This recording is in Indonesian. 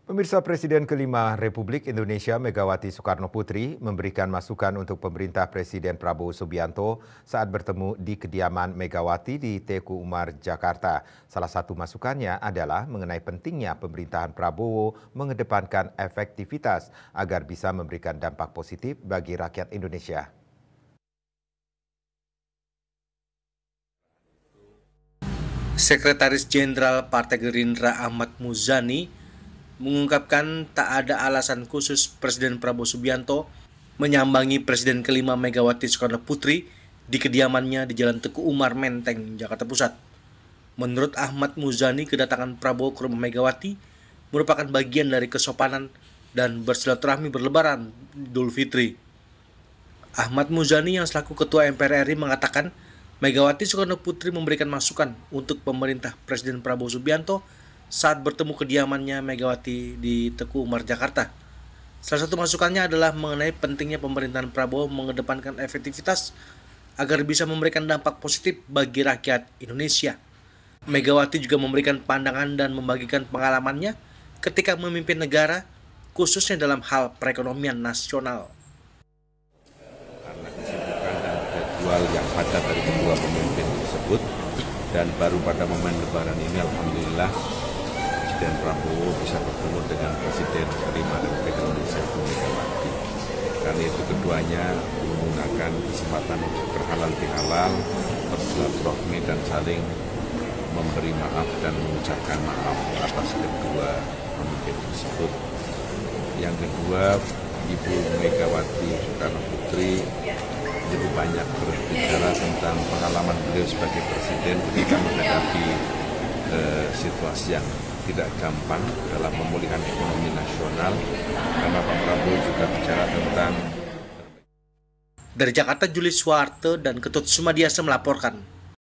Pemirsa Presiden kelima Republik Indonesia Megawati Soekarno Putri memberikan masukan untuk pemerintah Presiden Prabowo Subianto saat bertemu di kediaman Megawati di Teku Umar, Jakarta. Salah satu masukannya adalah mengenai pentingnya pemerintahan Prabowo mengedepankan efektivitas agar bisa memberikan dampak positif bagi rakyat Indonesia. Sekretaris Jenderal Partai Gerindra Ahmad Muzani mengungkapkan tak ada alasan khusus Presiden Prabowo Subianto menyambangi Presiden kelima Megawati Soekarno Putri di kediamannya di Jalan Teku Umar, Menteng, Jakarta Pusat. Menurut Ahmad Muzani, kedatangan Prabowo ke rumah Megawati merupakan bagian dari kesopanan dan bersilaturahmi berlebaran Idul Fitri. Ahmad Muzani yang selaku Ketua MPR RI mengatakan Megawati Soekarno Putri memberikan masukan untuk pemerintah Presiden Prabowo Subianto saat bertemu kediamannya Megawati di Teku Umar, Jakarta. Salah satu masukannya adalah mengenai pentingnya pemerintahan Prabowo mengedepankan efektivitas agar bisa memberikan dampak positif bagi rakyat Indonesia. Megawati juga memberikan pandangan dan membagikan pengalamannya ketika memimpin negara, khususnya dalam hal perekonomian nasional. Karena kesibukan dan jadwal yang padat dari kedua pemimpin tersebut, dan baru pada momen Lebaran ini alhamdulillah Presiden Prabowo bisa bertemu dengan Presiden kelima Republik Indonesia Megawati. Karena itu keduanya menggunakan kesempatan untuk berhalal bihalal, bersilaturahmi dan saling memberi maaf dan mengucapkan maaf atas kedua pemimpin tersebut. Yang kedua, Ibu Megawati Soekarno Putri lebih banyak berbicara tentang pengalaman beliau sebagai presiden ketika menghadapi situasi yang tidak gampang dalam memulihkan ekonomi nasional, karena Pak Prabowo juga bicara tentang. Dari Jakarta, Juli Suwarte dan Ketut Sumadiasa melaporkan.